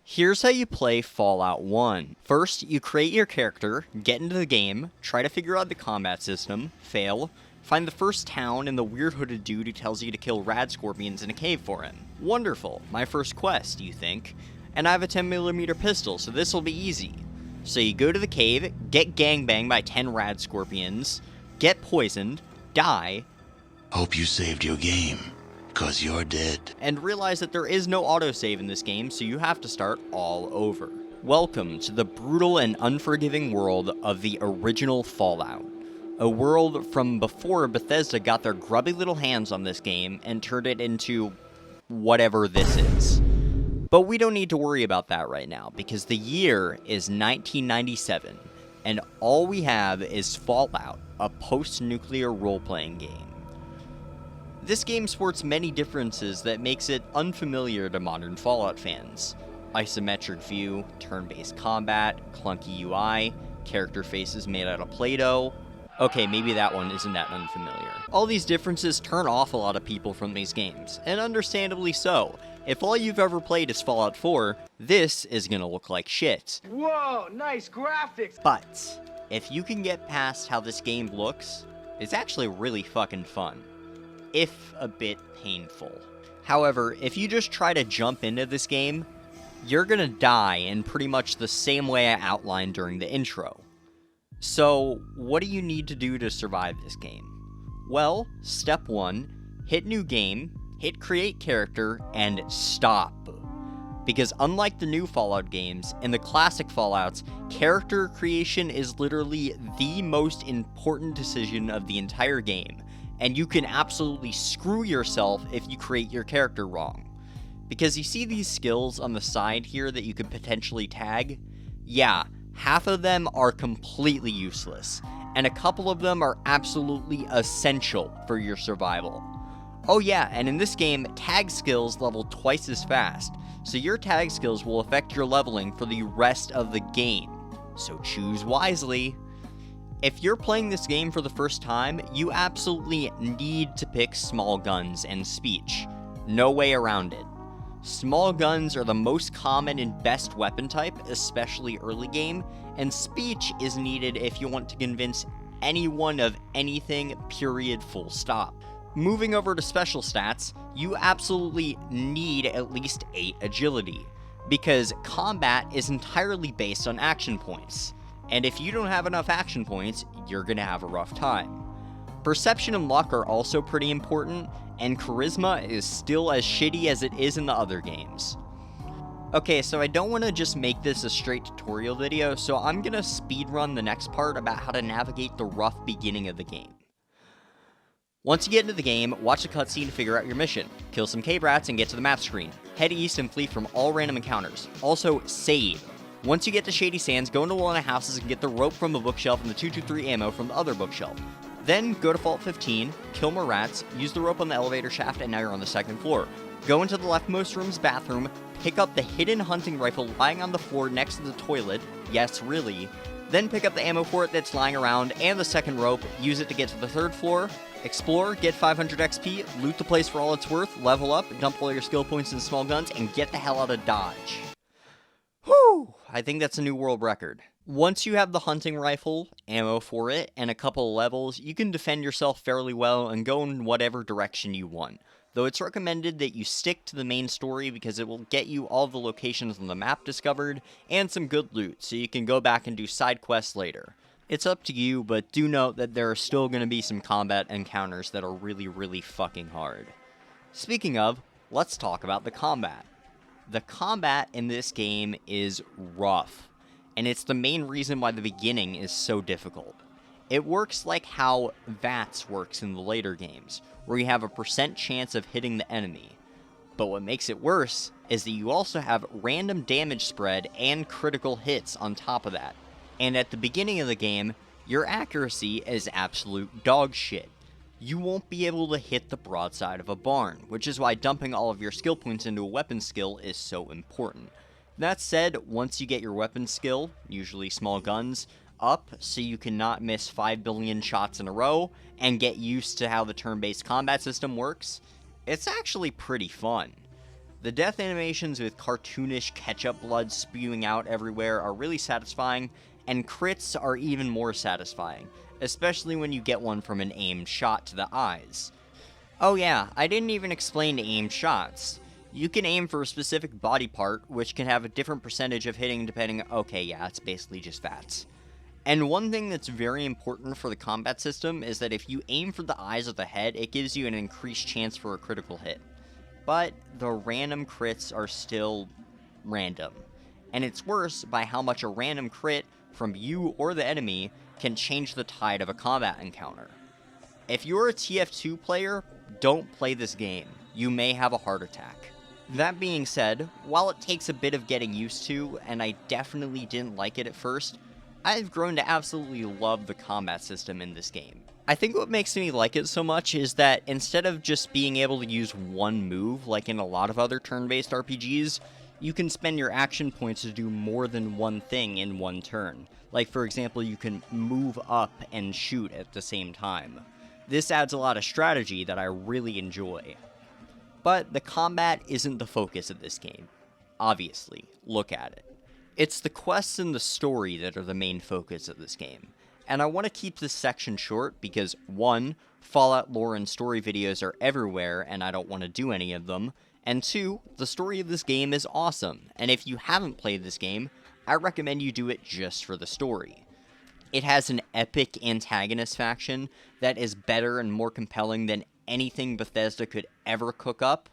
Here's how you play Fallout 1. First, you create your character, get into the game, try to figure out the combat system, fail, find the first town and the weird hooded dude who tells you to kill rad scorpions in a cave for him. Wonderful, my first quest, you think. And I have a 10mm pistol, so this'll be easy. So you go to the cave, get gangbanged by 10 rad scorpions, get poisoned, die, Hope you saved your game, 'cause you're dead. and realize that there is no autosave in this game, so you have to start all over. Welcome to the brutal and unforgiving world of the original Fallout. A world from before Bethesda got their grubby little hands on this game and turned it into whatever this is. But we don't need to worry about that right now, because the year is 1997, and all we have is Fallout, a post-nuclear role-playing game. This game sports many differences that makes it unfamiliar to modern Fallout fans. Isometric view, turn-based combat, clunky UI, character faces made out of Play-Doh. Okay, maybe that one isn't that unfamiliar. All these differences turn off a lot of people from these games, and understandably so. If all you've ever played is Fallout 4, this is gonna look like shit. Whoa, nice graphics! But, if you can get past how this game looks, it's actually really fucking fun. If a bit painful. However, if you just try to jump into this game, you're gonna die in pretty much the same way I outlined during the intro. So, what do you need to do to survive this game? Well, step 1, hit new game, hit create character, and stop. Because unlike the new Fallout games, in the classic Fallouts, character creation is literally the most important decision of the entire game, and you can absolutely screw yourself if you create your character wrong. Because you see these skills on the side here that you could potentially tag? Yeah, half of them are completely useless, and a couple of them are absolutely essential for your survival. Oh yeah, and in this game, tag skills level twice as fast, so your tag skills will affect your leveling for the rest of the game. So choose wisely. If you're playing this game for the first time, you absolutely need to pick small guns and speech. No way around it. Small guns are the most common and best weapon type, especially early game, and speech is needed if you want to convince anyone of anything, period, full stop. Moving over to special stats, you absolutely need at least 8 agility, because combat is entirely based on action points, and if you don't have enough action points, you're gonna have a rough time. Perception and luck are also pretty important, and charisma is still as shitty as it is in the other games. Okay, so I don't want to just make this a straight tutorial video, so I'm gonna speedrun the next part about how to navigate the rough beginning of the game. Once you get into the game, watch the cutscene to figure out your mission. Kill some cave rats and get to the map screen. Head east and flee from all random encounters. Also, save. Once you get to Shady Sands, go into one of the houses and get the rope from a bookshelf and the 223 ammo from the other bookshelf. Then, go to Vault 15, kill more rats, use the rope on the elevator shaft, and now you're on the 2nd floor. Go into the leftmost room's bathroom, pick up the hidden hunting rifle lying on the floor next to the toilet, yes really, then pick up the ammo for it that's lying around, and the 2nd rope, use it to get to the 3rd floor, explore, get 500 XP, loot the place for all it's worth, level up, dump all your skill points in small guns, and get the hell out of Dodge. Whew, I think that's a new world record. Once you have the hunting rifle, ammo for it, and a couple of levels, you can defend yourself fairly well and go in whatever direction you want. Though it's recommended that you stick to the main story because it will get you all the locations on the map discovered, and some good loot, so you can go back and do side quests later. It's up to you, but do note that there are still going to be some combat encounters that are really fucking hard. Speaking of, let's talk about the combat. The combat in this game is rough, and it's the main reason why the beginning is so difficult. It works like how VATS works in the later games, where you have a % chance of hitting the enemy. But what makes it worse is that you also have random damage spread and critical hits on top of that. And at the beginning of the game, your accuracy is absolute dog shit. You won't be able to hit the broadside of a barn, which is why dumping all of your skill points into a weapon skill is so important. That said, once you get your weapon skill, usually small guns, up so you cannot miss 5 billion shots in a row, and get used to how the turn-based combat system works, it's actually pretty fun. The death animations with cartoonish ketchup blood spewing out everywhere are really satisfying, and crits are even more satisfying, especially when you get one from an aimed shot to the eyes. Oh yeah, I didn't even explain aimed shots. You can aim for a specific body part, which can have a different percentage of hitting depending. Okay, yeah, it's basically just VATS. And one thing that's very important for the combat system is that if you aim for the eyes or the head, it gives you an increased chance for a critical hit. But the random crits are still random. And it's worse by how much a random crit from you or the enemy can change the tide of a combat encounter. If you're a TF2 player, don't play this game. You may have a heart attack. That being said, while it takes a bit of getting used to, and I definitely didn't like it at first, I've grown to absolutely love the combat system in this game. I think what makes me like it so much is that instead of just being able to use one move like in a lot of other turn-based RPGs, you can spend your action points to do more than one thing in one turn. Like, for example, you can move up and shoot at the same time. This adds a lot of strategy that I really enjoy. But the combat isn't the focus of this game. Obviously, look at it. It's the quests and the story that are the main focus of this game. And I want to keep this section short because 1, Fallout lore and story videos are everywhere and I don't want to do any of them, and 2, the story of this game is awesome, and if you haven't played this game, I recommend you do it just for the story. It has an epic antagonist faction that is better and more compelling than anything Bethesda could ever cook up.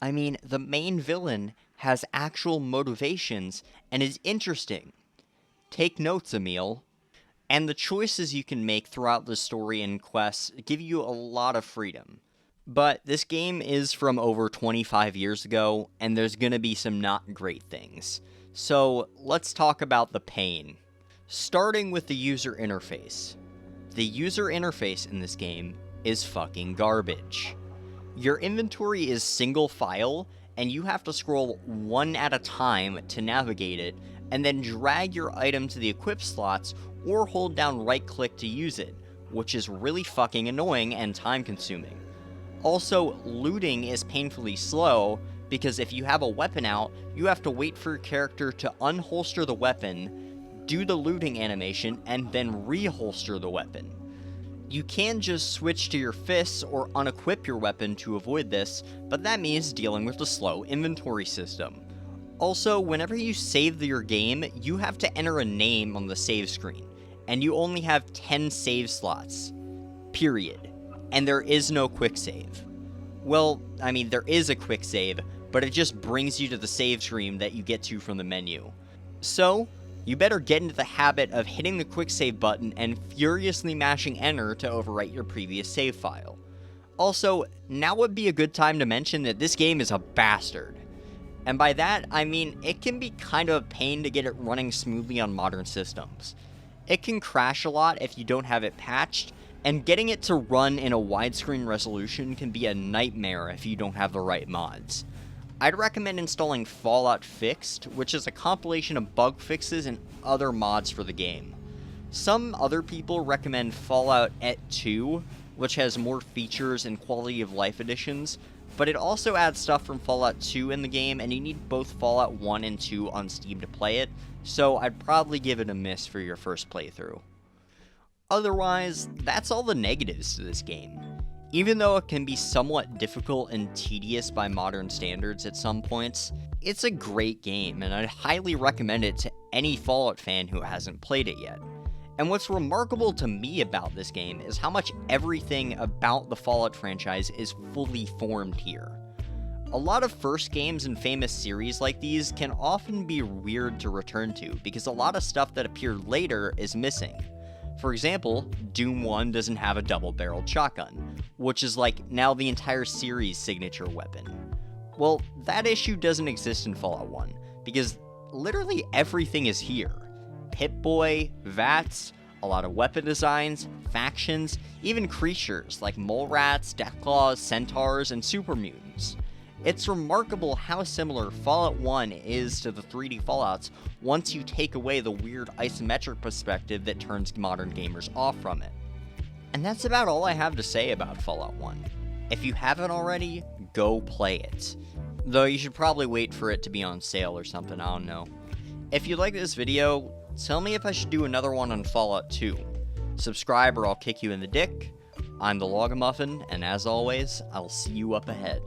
I mean, the main villain has actual motivations and is interesting. Take notes, Emil. And the choices you can make throughout the story and quests give you a lot of freedom. But this game is from over 25 years ago, and there's gonna be some not great things. So let's talk about the pain. Starting with the user interface. The user interface in this game is fucking garbage. Your inventory is single file, and you have to scroll one at a time to navigate it, and then drag your item to the equip slots or hold down right click to use it, which is really fucking annoying and time consuming. Also, looting is painfully slow, because if you have a weapon out, you have to wait for your character to unholster the weapon, do the looting animation, and then reholster the weapon. You can just switch to your fists or unequip your weapon to avoid this, but that means dealing with the slow inventory system. Also, whenever you save your game, you have to enter a name on the save screen, and you only have 10 save slots. Period. And there is no quick save. Well, I mean, there is a quick save, but it just brings you to the save screen that you get to from the menu. So, you better get into the habit of hitting the quick save button and furiously mashing enter to overwrite your previous save file. Also, now would be a good time to mention that this game is a bastard. And by that, I mean it can be kind of a pain to get it running smoothly on modern systems. It can crash a lot if you don't have it patched, and getting it to run in a widescreen resolution can be a nightmare if you don't have the right mods. I'd recommend installing Fallout Fixed, which is a compilation of bug fixes and other mods for the game. Some other people recommend Fallout Et 2, which has more features and quality of life additions, but it also adds stuff from Fallout 2 in the game, and you need both Fallout 1 and 2 on Steam to play it, so I'd probably give it a miss for your first playthrough. Otherwise, that's all the negatives to this game. Even though it can be somewhat difficult and tedious by modern standards at some points, it's a great game, and I'd highly recommend it to any Fallout fan who hasn't played it yet. And what's remarkable to me about this game is how much everything about the Fallout franchise is fully formed here. A lot of first games in famous series like these can often be weird to return to, because a lot of stuff that appeared later is missing. For example, Doom 1 doesn't have a double-barreled shotgun, which is like now the entire series' signature weapon. Well, that issue doesn't exist in Fallout 1, because literally everything is here. Pip-Boy, VATS, a lot of weapon designs, factions, even creatures like mole rats, deathclaws, centaurs, and super mutants. It's remarkable how similar Fallout 1 is to the 3D Fallouts once you take away the weird isometric perspective that turns modern gamers off from it. And that's about all I have to say about Fallout 1. If you haven't already, go play it. Though you should probably wait for it to be on sale or something, I don't know. If you like this video, tell me if I should do another one on Fallout 2. Subscribe or I'll kick you in the dick. I'm the Logamuffin, and as always, I'll see you up ahead.